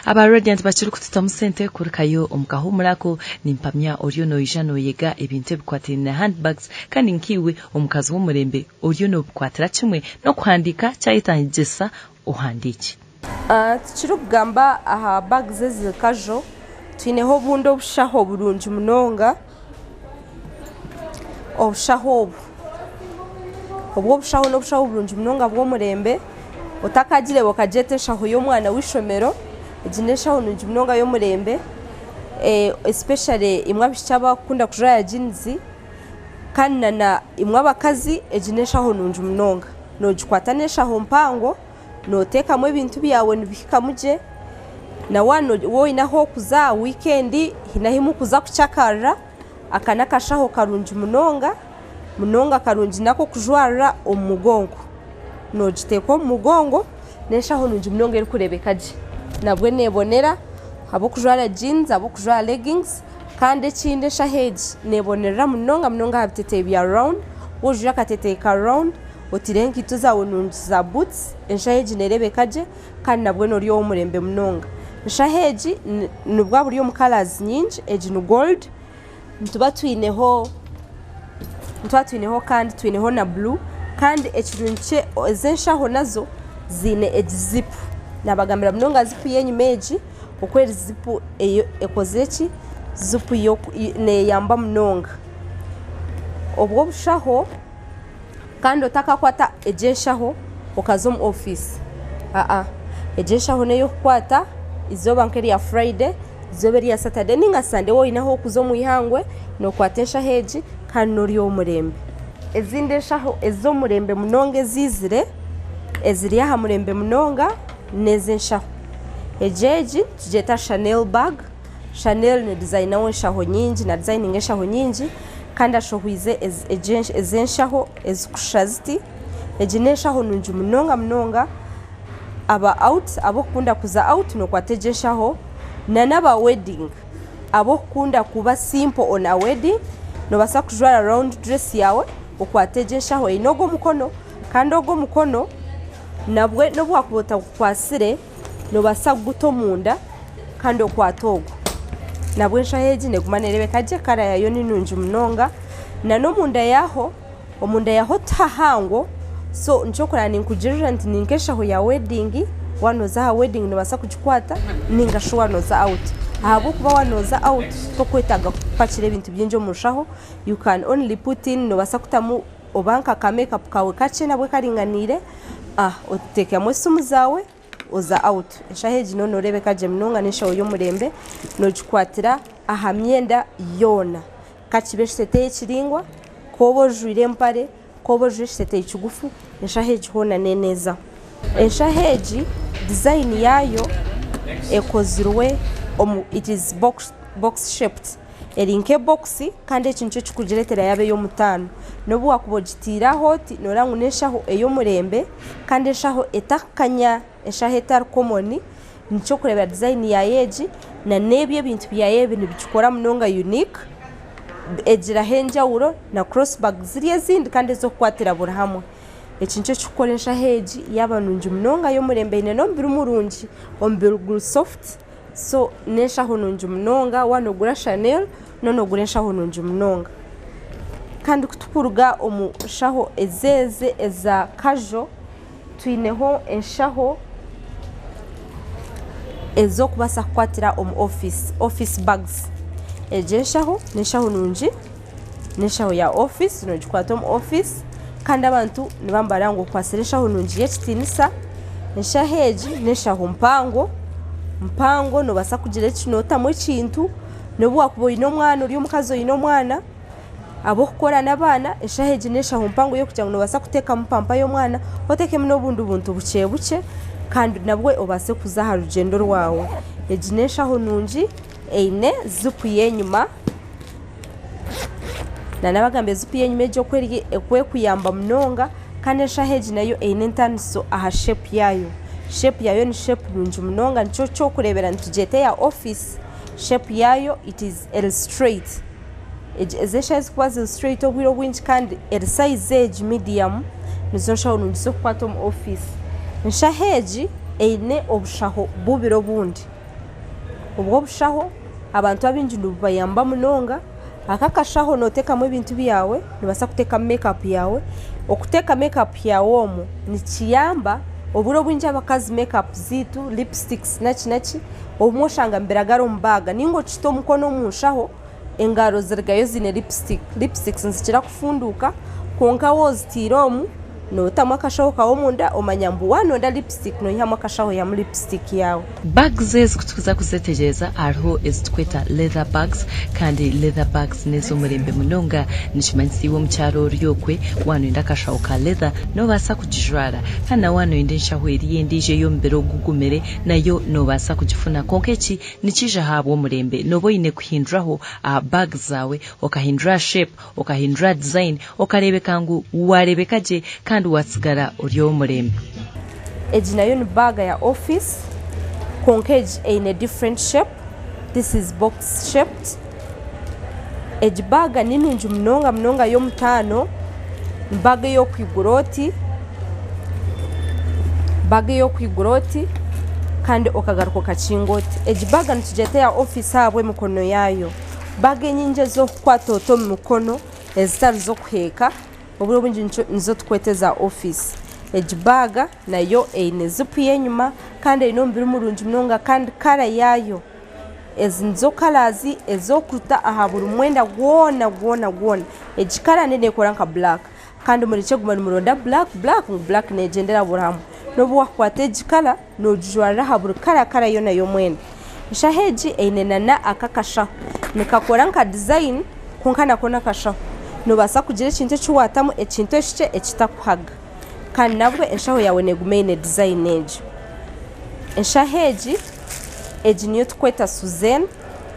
aba Radiant bachiri kutitamu sente kurikayo omukahumurako nimpamya oriyo noija noyega ebintu ebikwatine handbags kandi nkiwe omukazi w'omurembe oriyo no bikwatira kimwe no kuhandika cyayitangisa uhandiki tukiri kugamba aha bags ezikajo twineho bundo bushaho burungi munonga obushaho obwo bushaho no bushaho burungi munonga bw'omurembe utakagire bokajete shaho y'omwana w'ishomero ejineshaho nungi munonga y'omurembe especially imwe abishaba kunda kujaya jeans kandi na imwe abakazi ejineshaho nungi munonga no jikwataneshaho mpango no tekamwe ibintu byawe nibikamuje na wano wo inaho kuza weekend hinahimu kuza kuchakarra akana kashaho karungi munonga karungi nako kujwara omugongo no jiteko mugongo neshaho nungi munonga eri kurebekaje nabwe nebonera abo kujwara jeans abo kujwara leggings kandi ekinde shaheji nebonera munonga habitete bya round wojura katete ka round otirenki tuzawo nungi za boots enshaheji nerebekaje kandi nabwe no ryo omurembe munonga enshaheji nubwa buri mu colors nyingi ejinu gold ntuba twineho kandi twineho na blue kandi ekirunche ezenshaho nazo zine ejizipu nabagambira munonga zipu yenyimeji okweri zipu eyo ekozeki zipu yo ne yamba munonga obwo bushaho kandi otakakwata ejeshaho okazom office ejeshaho neyo kwata izoba nkeri ya Friday izobe ya Saturday ninga Sunday wo inaho kuzomu ihangwe no kwatesha heji kandi nori omurembe ezinde shaho ezomurembe munonga zizire eziri aha murembe munonga nezenshaho ejeji tujeta Chanel bag Chanel ne designer wenshaho nyingi na designing eshaho nyingi kandi ashohwize ezenshaho ezikushaziti ejineshaho nungi munonga aba out abo kunda kuza out no kwatejeshaho na naba wedding abo kunda kuba simple on a wedding no basa kujwara round dress yawe okwatejeshaho inogo mukono kandi ogo mukono nabwe no bwakubota kwasire no basa guto munda kandi okwatogo nabwe nshaheji negumanerebe kaje kara yayo ni nungi munonga na no munda yaho tahango so nchokora ninkujirira nti ninkeshaho ya wedding wanoza ha wedding no basa kuchikwata ninga shwa noza out abo kuba wanoza out to kwetaga kupakira ibintu byinjo mushaho you can only put in no basa kutamu obanka ka makeup kawe kache nabwe karinganire oteke amosumu zawe oza out eshaheji no rebeka je munonga neshaho yo murembe no chikwatira aha myenda yona kachibeshete ekiringwa kobo jwire mpare kobo jwishete ikigufu eshaheji hona neneza eshaheji design yayo ekozirwe it is box shaped erinke boxi kandi ekintu kikujiretera yabe yo mutano nobu wakubogitira hoti norangu neshaho eyo murembe kandi eshaho etakanya eshahetar common nicho kureba design ya yeji na nebye bintu byaye bintu bikikora munonga unique ejira henjawuro na crossbag ziriye zindi kandi zo kwatira burahamwe ekintu kikoresha heji yabanungi munonga yo murembe ine no mbiru murungi ombiru soft so nesha honungi munonga wanogura Chanel nonogura shaho nungi munonga kandi kutukuruga omushaho ezeze eza kajo twineho enshaho ezo kubasa kwatira office bags ejenshaho neshaho nungi neshaho ya office no jikwata office kandi abantu nibambara ngo kwasereshaho nungi yekitinisa enshaheji neshaho mpango no basa kugira ekinota mu kintu no bwakubo ino mwana uri omukazo ino mwana abo kukora nabana eshaheji neshaho mpango yo kugira ngo basa kuteka mpampa yo mwana oteke mino buntu buke kandi nabwe obase kuzaha rugendo rwawe ejineshaho nungi eine zupu yenyuma na nabagambe zupu yenyuma ejo kweri ekwe kuyamba munonga kandi eshaheji nayo eine ntaniso aha shape yayo ni shape nungi munonga nicho cyo kurebera ntujete ya office shape yayo it is L straight ezeshazi kwazi straight obwiro bwingi kandi L size age medium nizo shaho nungi zo kwata mu office nshaheji eine obushaho bubiro bundi ubwo bushaho abantu abinji bayamba munonga akakashaho notekamu ebintu byawe nibasa kuteka makeup yawe okuteka makeup yawe omu nikiyamba oburo bwinja abakazi makeup zitu lipsticks nachi omushanga mbiragaro mbaga ningo chito mukono mushaho engaro zirgayo zine lipsticks nzikira kufunduka konka wozitiromu no tamakashaho kawo munda omanyambu wanonda lipstick no yama kashaho ya lipstick yawe. Bags ezikutuza kuzetegeza ariho ezitweta leather bags kandi leather bags nezo murembe munonga nishimanisiwo mucyaro ryokwe wanonda kashaho ka leather no basa kujijwara kana wanonda nshaho eriyendije yo mbero gugumere nayo no basa kujifuna konkechi nikije habo murembe no boyine kuhinduraho bags zawe okahindura shape okahindura design okarebe kangu warebekaje kandi watsigara uryo murembe. Eji nayo ni baga ya office konkeji in a different shape. This is box shaped. Eji baga ninunju mnonga yo mutano baga yo kwiguroti kandi okagaruko kachingoti. Eji baga nitujete ya office habwe mukono yayo baga nyinje zo kwatoto mukono ezitari zo kuheka oburo bunji nizo tukweteza office. Ejibaga nayo eine zipu yenyuma kandi ino mbiri murunji mnonga kandi kara yayo ezinzo kalazi ezokuta ahaburu mwenda gwona ejikara nene koranka black kandi muriche gumani muronda black negendera buramu nobu wakwate ejikara no jwara haburu kara yona yo mwenda shaheji eine nana akakasha nikakoranka design konkana kona kasha no basa kugira ikintu cyuwatamu ekintu ekice ekitakuhaga kandi nabwo enshaho yawe negumene design ejo enshaheji eji niyo tukweta Suzen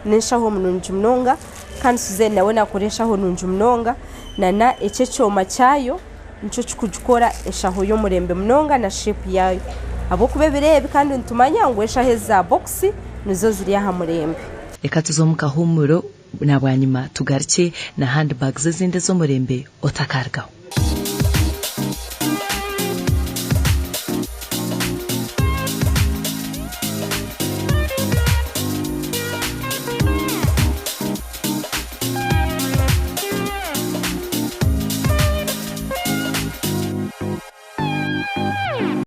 nenshaho mununju mnonga kandi Suzen nawe nakoreshaho nunju mnonga nana ece cyoma cyayo nico kujukora enshaho yo murembe mnonga na shape yayo abo kubebirebe kandi ntumanya ngo enshahe za box nizo ziri aha murembe. Reka tuzomuka humuro nabwanyuma tugarike na handbags zinde zo murembe otakargaho.